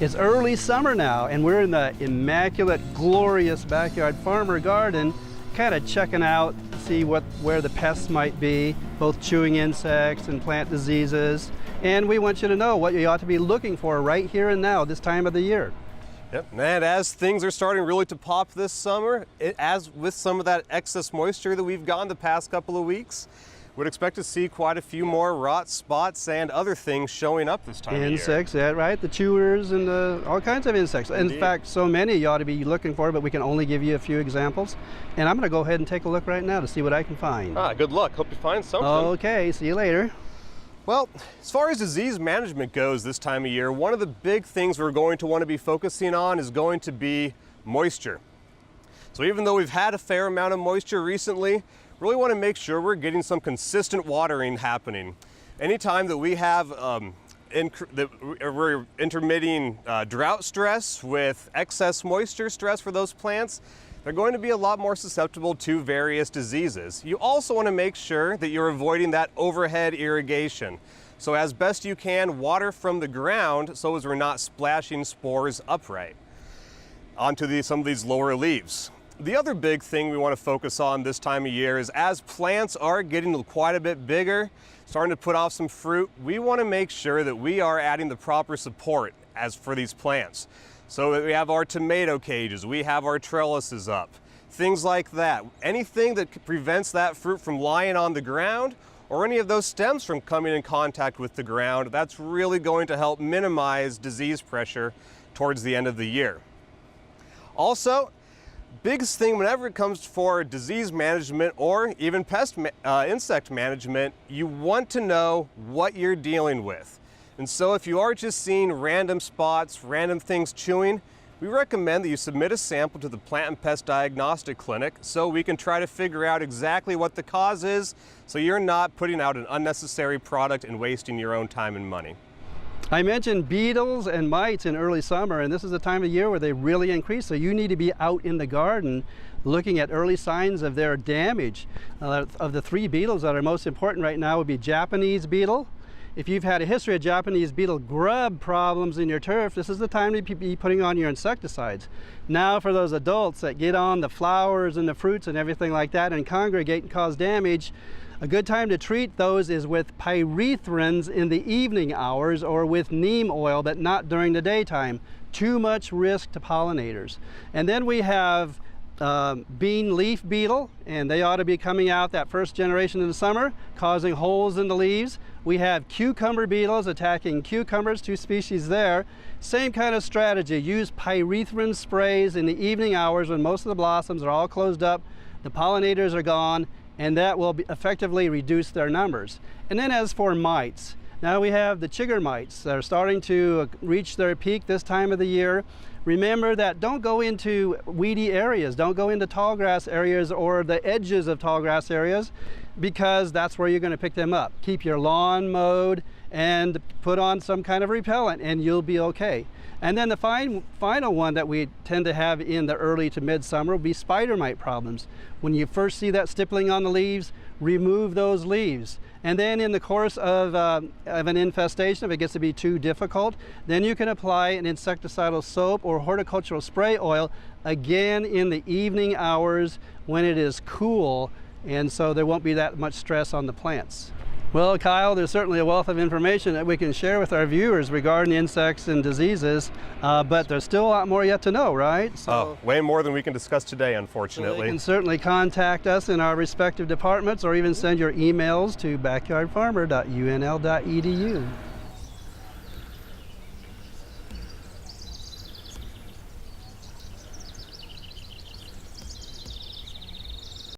It's early summer now, and we're in the immaculate, glorious backyard farmer garden, kind of checking out to see where the pests might be, both chewing insects and plant diseases. And we want you to know what you ought to be looking for right here and now, this time of the year. Yep, and as things are starting really to pop this summer, as with some of that excess moisture that we've gotten the past couple of weeks, would expect to see quite a few more rot spots and other things showing up this time of year. Insects, yeah, right? The chewers and all kinds of insects. Indeed. In fact, so many you ought to be looking for, but we can only give you a few examples. And I'm going to go ahead and take a look right now to see what I can find. Good luck. Hope you find something. Okay, see you later. Well, as far as disease management goes this time of year, one of the big things we're going to want to be focusing on is going to be moisture. So even though we've had a fair amount of moisture recently, really want to make sure we're getting some consistent watering happening. Anytime that we have we're intermitting drought stress with excess moisture stress for those plants, they're going to be a lot more susceptible to various diseases. You also want to make sure that you're avoiding that overhead irrigation. So as best you can, water from the ground so as we're not splashing spores upright onto some of these lower leaves. The other big thing we want to focus on this time of year is as plants are getting quite a bit bigger, starting to put off some fruit, we want to make sure that we are adding the proper support as for these plants. So that we have our tomato cages, we have our trellises up, things like that. Anything that prevents that fruit from lying on the ground or any of those stems from coming in contact with the ground, that's really going to help minimize disease pressure towards the end of the year. Also, biggest thing whenever it comes for disease management or even insect management, you want to know what you're dealing with. And so if you are just seeing random spots, random things chewing, we recommend that you submit a sample to the Plant and Pest Diagnostic Clinic so we can try to figure out exactly what the cause is so you're not putting out an unnecessary product and wasting your own time and money. I mentioned beetles and mites in early summer, and this is the time of year where they really increase, so you need to be out in the garden looking at early signs of their damage. Of the three beetles that are most important right now would be Japanese beetle. If you've had a history of Japanese beetle grub problems in your turf, this is the time to be putting on your insecticides. Now for those adults that get on the flowers and the fruits and everything like that and congregate and cause damage, a good time to treat those is with pyrethrins in the evening hours or with neem oil, but not during the daytime. Too much risk to pollinators. And then we have bean leaf beetle, and they ought to be coming out that first generation in the summer, causing holes in the leaves. We have cucumber beetles attacking cucumbers, two species there. Same kind of strategy, use pyrethrin sprays in the evening hours when most of the blossoms are all closed up, the pollinators are gone, and that will effectively reduce their numbers. And then as for mites, now we have the chigger mites that are starting to reach their peak this time of the year. Remember that don't go into weedy areas, don't go into tall grass areas or the edges of tall grass areas, because that's where you're going to pick them up. Keep your lawn mowed and put on some kind of repellent and you'll be okay. And then the final one that we tend to have in the early to midsummer will be spider mite problems. When you first see that stippling on the leaves, remove those leaves. And then in the course of an infestation, if it gets to be too difficult, then you can apply an insecticidal soap or horticultural spray oil, again in the evening hours when it is cool, and so there won't be that much stress on the plants. Well, Kyle, there's certainly a wealth of information that we can share with our viewers regarding insects and diseases, but there's still a lot more yet to know, right? So, way more than we can discuss today, unfortunately. So they can certainly contact us in our respective departments or even send your emails to backyardfarmer.unl.edu.